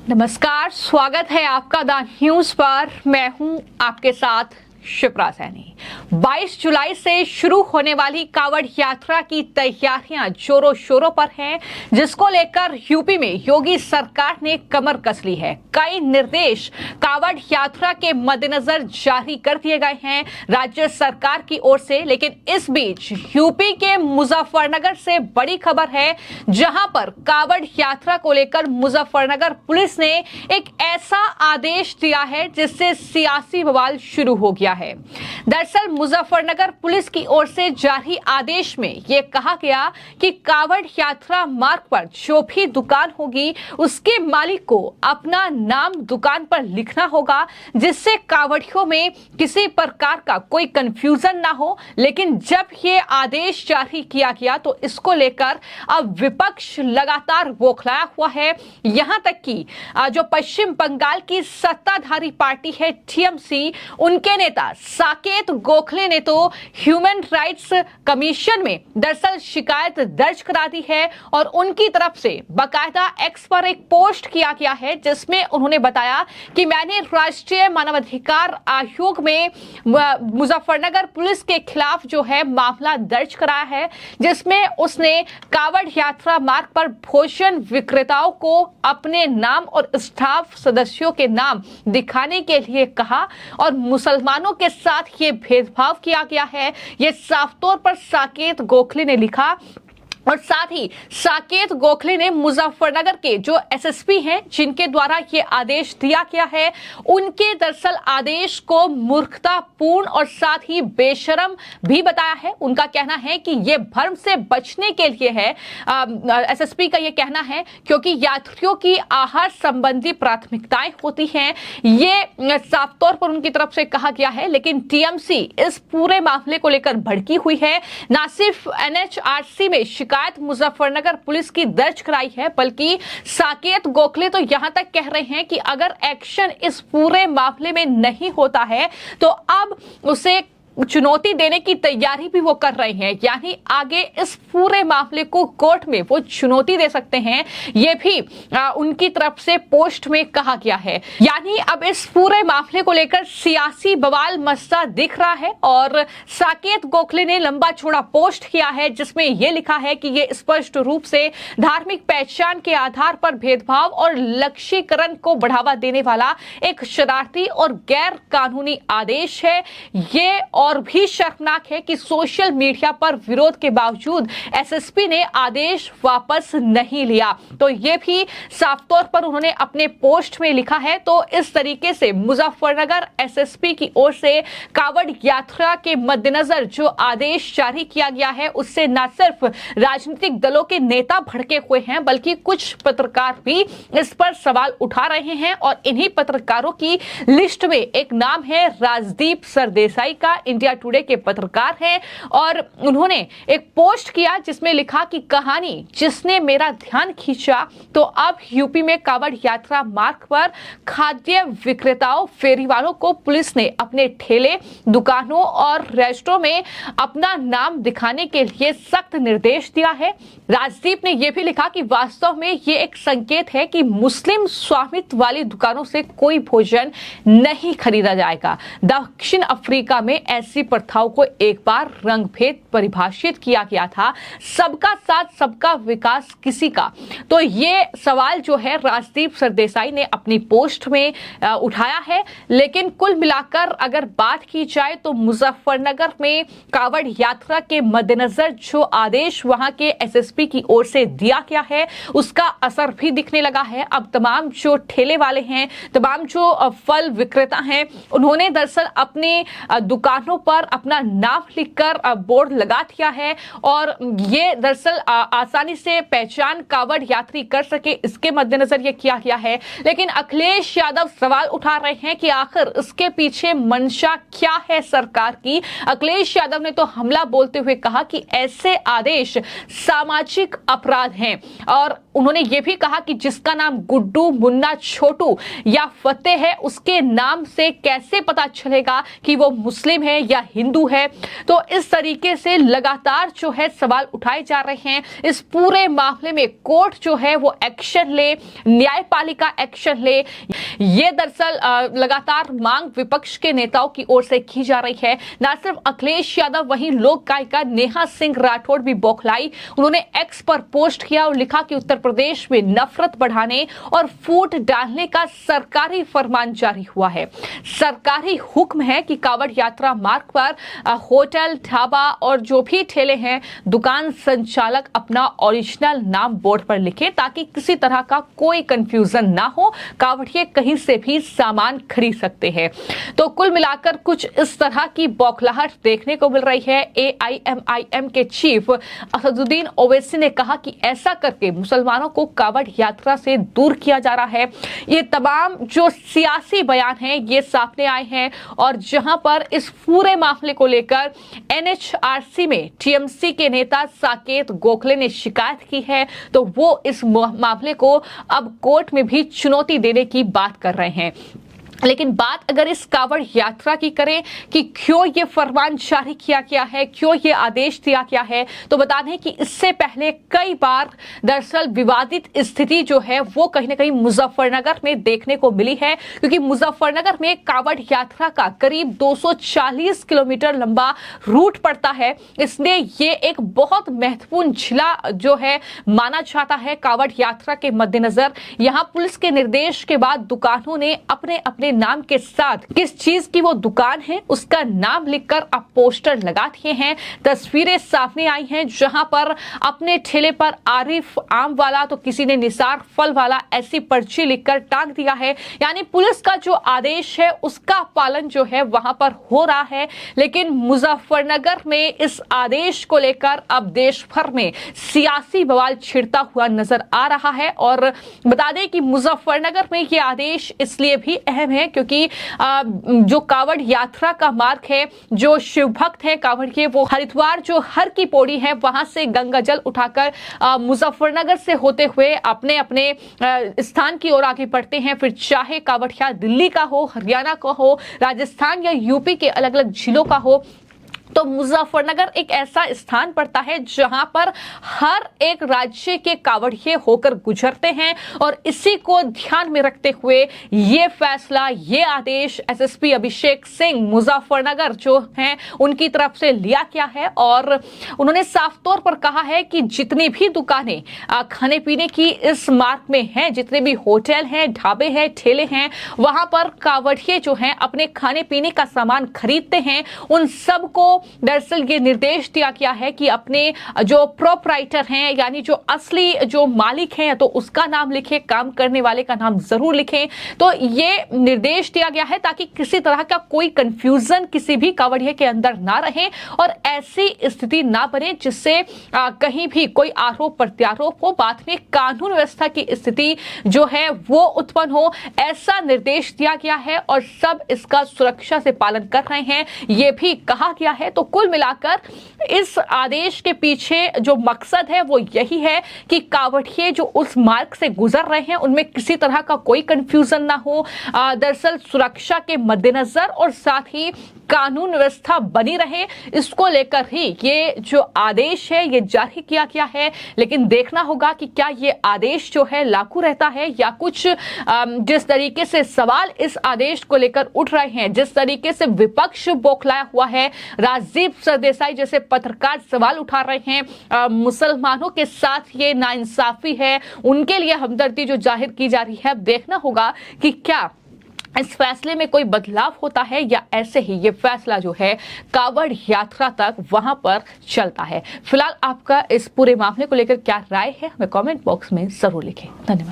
नमस्कार, स्वागत है आपका द न्यूज पर। मैं हूं आपके साथ शिप्रा सैनी। 22 जुलाई से शुरू होने वाली कावड़ यात्रा की तैयारियां जोरों शोरों पर हैं, जिसको लेकर यूपी में योगी सरकार ने कमर कस ली है। कई निर्देश कावड़ यात्रा के मद्देनजर जारी कर दिए गए हैं राज्य सरकार की ओर से। लेकिन इस बीच यूपी के मुजफ्फरनगर से बड़ी खबर है, जहां पर कावड़ यात्रा को लेकर मुजफ्फरनगर पुलिस ने एक ऐसा आदेश दिया है जिससे सियासी बवाल शुरू हो गया है। दरअसल मुजफ्फरनगर पुलिस की ओर से जारी आदेश में यह कहा गया कि कावड़ यात्रा मार्ग पर जो भी दुकान होगी उसके मालिक को अपना नाम दुकान पर लिखना होगा, जिससे कावड़ियों में किसी प्रकार का कोई कंफ्यूजन ना हो। लेकिन जब ये आदेश जारी किया गया तो इसको लेकर अब विपक्ष लगातार बौखलाया हुआ है। यहां तक कि जो पश्चिम बंगाल की सत्ताधारी पार्टी है टीएमसी, उनके नेता साकेत गोखले ने तो ह्यूमन राइट्स कमीशन में दरअसल शिकायत दर्ज करा दी है और उनकी तरफ से बाकायदा एक्स पर एक पोस्ट किया गया है, जिसमें उन्होंने बताया कि मैंने राष्ट्रीय मानवाधिकार आयोग में मुजफ्फरनगर पुलिस के खिलाफ जो है मामला दर्ज कराया है, जिसमें उसने कावड़ यात्रा मार्ग पर भोजन विक्रेताओं को अपने नाम और स्टाफ सदस्यों के नाम दिखाने के लिए कहा और मुसलमानों के साथ ये भेदभाव किया गया है। ये साफ तौर पर साकेत गोखले ने लिखा। और साथ ही साकेत गोखले ने मुजफ्फरनगर के जो एसएसपी हैं, जिनके द्वारा ये आदेश दिया गया है, उनके दरअसल आदेश को मूर्खतापूर्ण और साथ ही बेशरम भी बताया है। उनका कहना है कि ये भ्रम से बचने के लिए है। एसएसपी का ये कहना है क्योंकि यात्रियों की आहार संबंधी प्राथमिकताएं होती हैं, ये साफ तौर पर उनकी तरफ से कहा गया है। लेकिन टीएमसी इस पूरे मामले को लेकर भड़की हुई है। ना सिर्फ एनएचआरसी में शिकायत मुजफ्फरनगर पुलिस की दर्ज कराई है, बल्कि साकेत गोखले तो यहां तक कह रहे हैं कि अगर एक्शन इस पूरे मामले में नहीं होता है तो अब उसे चुनौती देने की तैयारी भी वो कर रहे हैं। यानी आगे इस पूरे मामले को कोर्ट में वो चुनौती दे सकते हैं, ये भी उनकी तरफ से पोस्ट में कहा गया है। यानी अब इस पूरे मामले को लेकर सियासी बवाल मचता दिख रहा है और साकेत गोखले ने लंबा चौड़ा पोस्ट किया है, जिसमें यह लिखा है कि यह स्पष्ट रूप से धार्मिक पहचान के आधार पर भेदभाव और लक्ष्यीकरण को बढ़ावा देने वाला एक शरारती और गैर कानूनी आदेश है। ये और भी शर्मनाक है कि सोशल मीडिया पर विरोध के बावजूद एसएसपी ने आदेश वापस नहीं लिया। तो ये भी साफ तौर पर उन्होंने अपने पोस्ट में लिखा है। तो इस तरीके से मुजफ्फरनगर एसएसपी की ओर से कावड़ यात्रा के मद्देनजर जो आदेश जारी किया गया है, उससे न सिर्फ राजनीतिक दलों के नेता भड़के हुए हैं, बल्कि कुछ पत्रकार भी इस पर सवाल उठा रहे हैं। और इन्हीं पत्रकारों की लिस्ट में एक नाम है राजदीप सरदेसाई का, इंडिया टुडे के पत्रकार हैं। और उन्होंने एक पोस्ट किया जिसमें लिखा कि कहानी जिसने मेरा ध्यान खींचा। तो अब यूपी में कावड़ यात्रा मार्ग पर खाद्य विक्रेताओं, फेरी वालों को पुलिस ने अपने ठेले, दुकानों और रेस्टोरों में अपना नाम दिखाने के लिए सख्त निर्देश दिया है। राजदीप ने यह भी लिखा कि वास्तव में यह एक संकेत है कि मुस्लिम स्वामित्व वाली दुकानों से कोई भोजन नहीं खरीदा जाएगा। दक्षिण अफ्रीका में ऐसी प्रथाओं को एक बार रंगभेद परिभाषित किया गया था, सबका साथ सबका विकास किसी का। तो ये सवाल जो है राजदीप सरदेसाई ने अपनी पोस्ट में उठाया है। लेकिन कुल मिलाकर अगर बात की जाए तो मुजफ्फरनगर में कावड़ यात्रा के मद्देनजर जो आदेश वहां के एसएसपी की ओर से दिया गया है, उसका असर भी दिखने लगा है। अब तमाम जो ठेले वाले हैं, तमाम जो फल विक्रेता हैं, उन्होंने दरअसल अपने दुकानों पर अपना नाम लिखकर बोर्ड लगा दिया है और ये दरअसल आसानी से पहचान कावड़ यात्री कर सके, इसके मद्देनजर ये किया गया है। लेकिन अखिलेश यादव सवाल उठा रहे हैं कि आखिर इसके पीछे मंशा क्या है सरकार की। अखिलेश यादव ने तो हमला बोलते हुए कहा कि ऐसे आदेश सामाजिक अपराध हैं और उन्होंने ये भी कहा कि जिसका नाम गुड्डू, मुन्ना, छोटू या फतेह है, उसके नाम से कैसे पता चलेगा कि वो मुस्लिम है या हिंदू है। तो इस तरीके से लगातार जो है सवाल उठाए जा रहे हैं। इस पूरे मामले में कोर्ट जो है वो एक्शन ले, न्यायपालिका एक्शन ले, ये दरअसल लगातार मांग विपक्ष के नेताओं की ओर से की जा रही है। न सिर्फ अखिलेश यादव, वहीं लोक गायिका नेहा सिंह राठौड़ भी बौखलाई। उन्होंने एक्स पर पोस्ट किया और लिखा कि उत्तर प्रदेश में नफरत बढ़ाने और फूट डालने का सरकारी फरमान जारी हुआ है। सरकारी हुक्म है कि कांवड़ यात्रा मार्ग पर होटल, ढाबा और जो भी ठेले हैं, दुकान संचालक अपना ओरिजिनल नाम बोर्ड पर लिखे ताकि किसी तरह का कोई कंफ्यूजन ना हो। कांवड़िये कहीं से भी सामान खरीद सकते हैं। तो कुल मिलाकर कुछ इस तरह की बौखलाहट देखने को मिल रही है। AIMIM के चीफ असदुद्दीन ओवैसी ने कहा कि ऐसा करके मुसलमानों को कांवड़ यात्रा से दूर किया जा रहा है। ये तमाम जो सियासी बयान हैं ये सामने आए हैं और जहां पर इस पूरे मामले को लेकर NHRC में TMC के नेता साकेत गोखले ने शिकायत की है, तो वो इस मामले को अब कोर्ट में भी चुनौती देने की बात कर रहे हैं। लेकिन बात अगर इस कांवड़ यात्रा की करें कि क्यों ये फरमान जारी किया गया है, क्यों ये आदेश दिया गया है, तो बता दें कि इससे पहले कई बार दरअसल विवादित स्थिति जो है वो कहीं ना कहीं मुजफ्फरनगर में देखने को मिली है, क्योंकि मुजफ्फरनगर में कांवड़ यात्रा का करीब 240 किलोमीटर लंबा रूट पड़ता है। इसलिए ये एक बहुत महत्वपूर्ण जिला जो है माना जाता है कांवड़ यात्रा के मद्देनजर। यहाँ पुलिस के निर्देश के बाद दुकानों ने अपने अपने नाम के साथ किस चीज की वो दुकान है उसका नाम लिखकर अब पोस्टर लगा दिए हैं। तस्वीरें सामने आई हैं जहां पर अपने ठेले पर आरिफ आम वाला, तो किसी ने निसार फल वाला, ऐसी पर्ची लिखकर टांग दिया है। यानी पुलिस का जो आदेश है उसका पालन जो है वहां पर हो रहा है। लेकिन मुजफ्फरनगर में इस आदेश को लेकर अब देश भर में सियासी बवाल छिड़ता हुआ नजर आ रहा है। और बता दें कि मुजफ्फरनगर में ये आदेश इसलिए भी अहम है क्योंकि जो कांवड़ यात्रा का मार्ग है, जो शिव भक्त है कांवड़ के, वो हरिद्वार जो हर की पौड़ी है वहां से गंगा जल उठाकर मुजफ्फरनगर से होते हुए अपने अपने स्थान की ओर आगे बढ़ते हैं। फिर चाहे कांवड़िया दिल्ली का हो, हरियाणा का हो, राजस्थान या यूपी के अलग अलग जिलों का हो, तो मुजफ्फरनगर एक ऐसा स्थान पड़ता है जहां पर हर एक राज्य के कांवड़िये होकर गुजरते हैं। और इसी को ध्यान में रखते हुए ये फैसला, ये आदेश SSP अभिषेक सिंह मुजफ्फरनगर जो हैं उनकी तरफ से लिया गया है। और उन्होंने साफ तौर पर कहा है कि जितनी भी दुकानें खाने पीने की इस मार्ग में हैं, जितने भी होटल हैं, ढाबे हैं, ठेले हैं, वहां पर कांवड़िये जो हैं अपने खाने पीने का सामान खरीदते हैं, उन सबको दरअसल ये निर्देश दिया गया है कि अपने जो प्रोपराइटर हैं, यानी जो असली जो मालिक हैं, तो उसका नाम लिखें, काम करने वाले का नाम जरूर लिखें। तो ये निर्देश दिया गया है ताकि किसी तरह का कोई कंफ्यूजन किसी भी कांवड़िये के अंदर ना रहे और ऐसी स्थिति ना बने जिससे कहीं भी कोई आरोप प्रत्यारोप हो, बाद में कानून व्यवस्था की स्थिति जो है वो उत्पन्न हो। ऐसा निर्देश दिया गया है और सब इसका सुरक्षा से पालन कर रहे हैं, ये भी कहा गया है। तो कुल मिलाकर इस आदेश के पीछे जो मकसद है वो यही है कि कांवड़िये जो उस मार्ग से गुजर रहे हैं उनमें किसी तरह का कोई कंफ्यूजन ना हो। दरअसल सुरक्षा के मद्देनजर और साथ ही कानून व्यवस्था बनी रहे, इसको लेकर ही ये जो आदेश है ये जारी किया गया है। लेकिन देखना होगा कि क्या ये आदेश जो है लागू रहता है या कुछ जिस तरीके से सवाल इस आदेश को लेकर उठ रहे हैं, जिस तरीके से विपक्ष बौखलाया हुआ है, राजीव सरदेसाई जैसे पत्रकार सवाल उठा रहे हैं, मुसलमानों के साथ ये नाइंसाफी है, उनके लिए हमदर्दी जो जाहिर की जा रही है। अब देखना होगा कि क्या इस फैसले में कोई बदलाव होता है या ऐसे ही ये फैसला जो है कांवड़ यात्रा तक वहां पर चलता है। फिलहाल आपका इस पूरे मामले को लेकर क्या राय है, हमें कमेंट बॉक्स में जरूर लिखें। धन्यवाद।